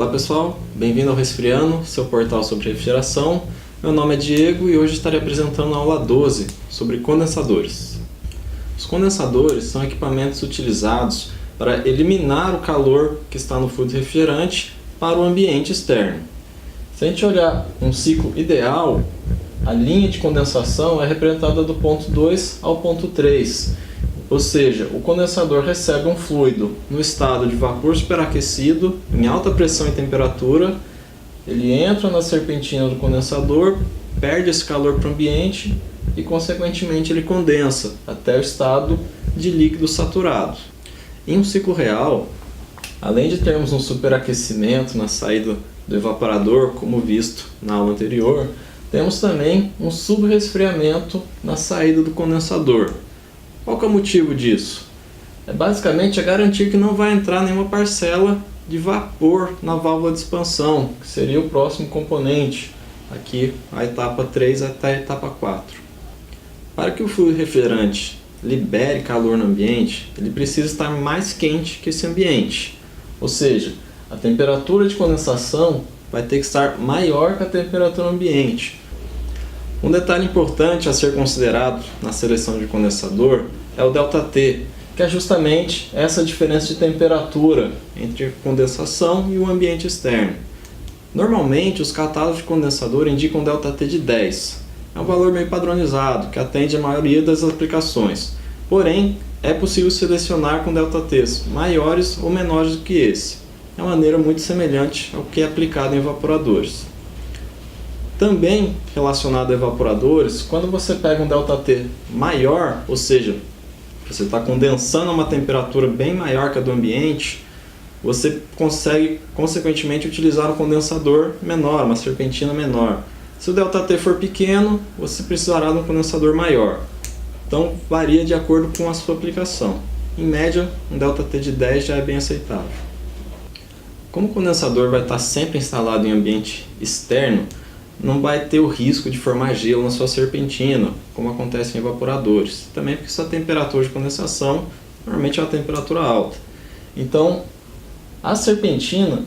Olá pessoal, bem-vindo ao Resfriando, seu portal sobre refrigeração. Meu nome é Diego e hoje estarei apresentando a aula 12 sobre condensadores. Os condensadores são equipamentos utilizados para eliminar o calor que está no fluido refrigerante para o ambiente externo. Se a gente olhar um ciclo ideal, a linha de condensação é representada do ponto 2 ao ponto 3. Ou seja, o condensador recebe um fluido no estado de vapor superaquecido, em alta pressão e temperatura, ele entra na serpentina do condensador, perde esse calor para o ambiente e, consequentemente, ele condensa até o estado de líquido saturado. Em um ciclo real, além de termos um superaquecimento na saída do evaporador, como visto na aula anterior, temos também um subresfriamento na saída do condensador. Qual que é o motivo disso? É basicamente garantir que não vai entrar nenhuma parcela de vapor na válvula de expansão, que seria o próximo componente, aqui a etapa 3 até a etapa 4. Para que o fluido refrigerante libere calor no ambiente, ele precisa estar mais quente que esse ambiente. Ou seja, a temperatura de condensação vai ter que estar maior que a temperatura ambiente. Um detalhe importante a ser considerado na seleção de condensador é o ΔT, que é justamente essa diferença de temperatura entre a condensação e o ambiente externo. Normalmente, os catálogos de condensador indicam ΔT de 10. É um valor meio padronizado, que atende a maioria das aplicações. Porém, é possível selecionar com ΔTs maiores ou menores do que esse. É uma maneira muito semelhante ao que é aplicado em evaporadores. Também relacionado a evaporadores, quando você pega um ΔT maior, ou seja, você está condensando a uma temperatura bem maior que a do ambiente, você consegue, consequentemente, utilizar um condensador menor, uma serpentina menor. Se o ΔT for pequeno, você precisará de um condensador maior. Então, varia de acordo com a sua aplicação. Em média, um ΔT de 10 já é bem aceitável. Como o condensador vai estar sempre instalado em ambiente externo, não vai ter o risco de formar gelo na sua serpentina, como acontece em evaporadores. Também porque sua temperatura de condensação normalmente é uma temperatura alta. Então, a serpentina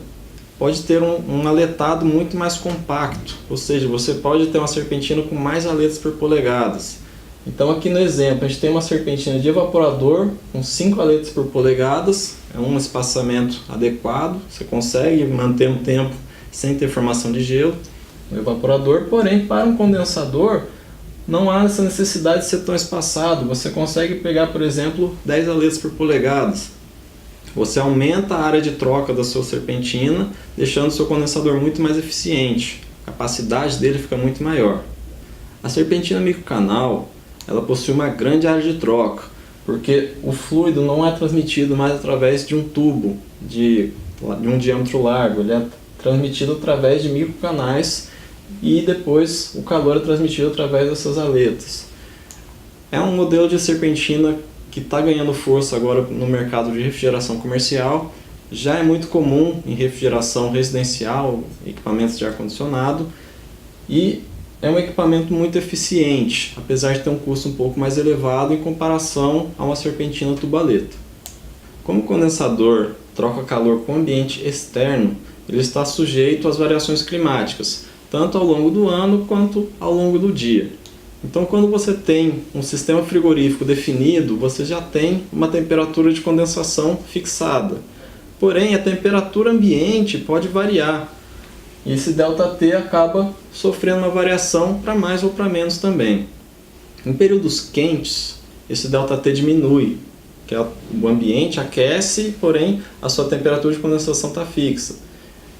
pode ter um aletado muito mais compacto, ou seja, você pode ter uma serpentina com mais aletas por polegadas. Então, aqui no exemplo, a gente tem uma serpentina de evaporador com 5 aletas por polegadas, é um espaçamento adequado, você consegue manter um tempo sem ter formação de gelo no evaporador, porém para um condensador não há essa necessidade de ser tão espaçado. Você consegue pegar, por exemplo, 10 aletas por polegadas. Você aumenta a área de troca da sua serpentina, deixando o seu condensador muito mais eficiente. A capacidade dele fica muito maior. A serpentina microcanal, ela possui uma grande área de troca, porque o fluido não é transmitido mais através de um tubo de um diâmetro largo, ele é transmitido através de microcanais e depois o calor é transmitido através dessas aletas. É um modelo de serpentina que está ganhando força agora no mercado de refrigeração comercial. Já é muito comum em refrigeração residencial, equipamentos de ar-condicionado, e é um equipamento muito eficiente, apesar de ter um custo um pouco mais elevado em comparação a uma serpentina tubaleta. Como o condensador troca calor com o ambiente externo, ele está sujeito às variações climáticas, tanto ao longo do ano quanto ao longo do dia. Então, quando você tem um sistema frigorífico definido, você já tem uma temperatura de condensação fixada. Porém, a temperatura ambiente pode variar. E esse ΔT acaba sofrendo uma variação para mais ou para menos também. Em períodos quentes, esse ΔT diminui, que o ambiente aquece, porém a sua temperatura de condensação está fixa.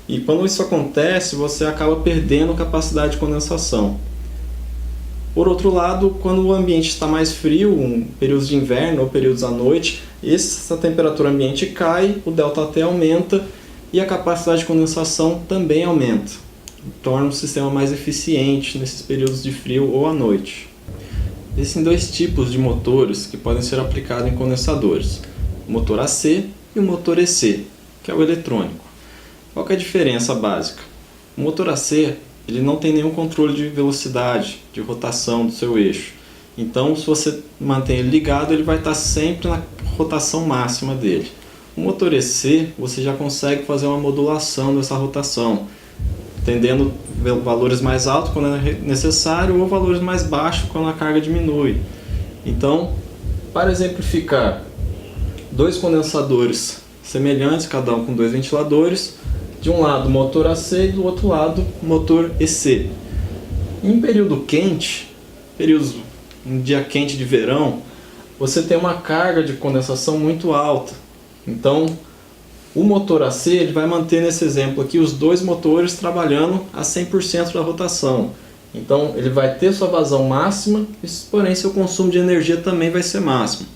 E quando isso acontece, você acaba perdendo capacidade de condensação. Por outro lado, quando o ambiente está mais frio, períodos de inverno ou períodos à noite, essa temperatura ambiente cai, o ΔT aumenta e a capacidade de condensação também aumenta. Torna o sistema mais eficiente nesses períodos de frio ou à noite. Existem dois tipos de motores que podem ser aplicados em condensadores: o motor AC e o motor EC, que é o eletrônico. Qual que é a diferença básica? O motor AC ele não tem nenhum controle de velocidade, de rotação do seu eixo. Então, se você mantém ele ligado, ele vai estar sempre na rotação máxima dele. O motor EC, você já consegue fazer uma modulação dessa rotação, tendendo valores mais altos quando é necessário ou valores mais baixos quando a carga diminui. Então, para exemplificar, dois condensadores semelhantes, cada um com dois ventiladores, de um lado motor AC e do outro lado motor EC. Em período quente, um dia quente de verão, você tem uma carga de condensação muito alta. Então, o motor AC ele vai manter, nesse exemplo aqui, os dois motores trabalhando a 100% da rotação. Então, ele vai ter sua vazão máxima, porém seu consumo de energia também vai ser máximo.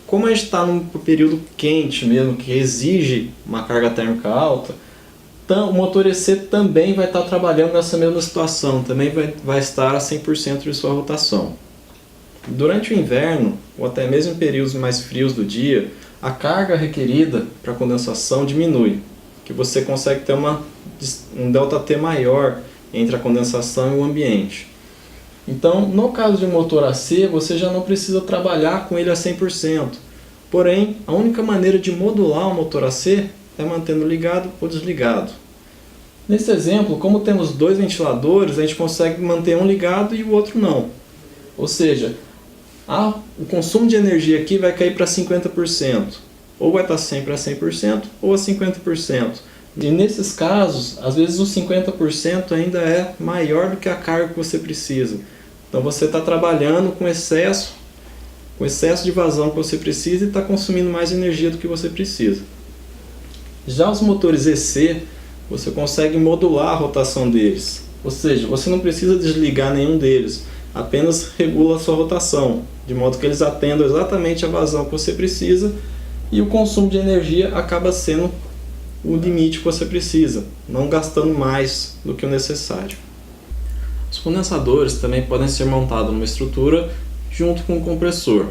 Como a gente está num período quente mesmo, que exige uma carga térmica alta, o motor EC também vai estar trabalhando nessa mesma situação, também vai estar a 100% de sua rotação. Durante o inverno, ou até mesmo em períodos mais frios do dia, a carga requerida para condensação diminui, que você consegue ter um ΔT maior entre a condensação e o ambiente. Então, no caso de um motor AC, você já não precisa trabalhar com ele a 100%. Porém, a única maneira de modular o motor AC é mantendo ligado ou desligado. Nesse exemplo, como temos dois ventiladores, a gente consegue manter um ligado e o outro não. Ou seja, o consumo de energia aqui vai cair para 50%. Ou vai estar sempre a 100% ou a 50%. E nesses casos, às vezes o 50% ainda é maior do que a carga que você precisa. Então você está trabalhando com excesso de vazão que você precisa e está consumindo mais energia do que você precisa. Já os motores EC, você consegue modular a rotação deles. Ou seja, você não precisa desligar nenhum deles, apenas regula a sua rotação, de modo que eles atendam exatamente a vazão que você precisa e o consumo de energia acaba sendo o limite que você precisa, não gastando mais do que o necessário. Os condensadores também podem ser montados numa estrutura junto com o compressor.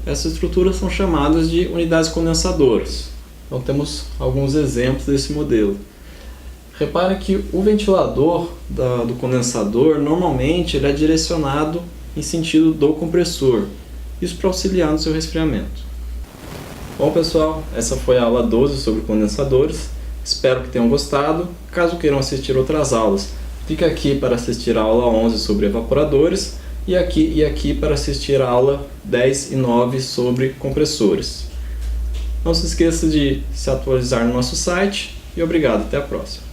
Essas estruturas são chamadas de unidades condensadoras. Então temos alguns exemplos desse modelo. Repare que o ventilador do condensador normalmente ele é direcionado em sentido do compressor, isso para auxiliar no seu resfriamento. Bom pessoal, essa foi a aula 12 sobre condensadores, espero que tenham gostado. Caso queiram assistir outras aulas, fica aqui para assistir a aula 11 sobre evaporadores e aqui para assistir a aula 10 e 9 sobre compressores. Não se esqueça de se atualizar no nosso site e obrigado, até a próxima.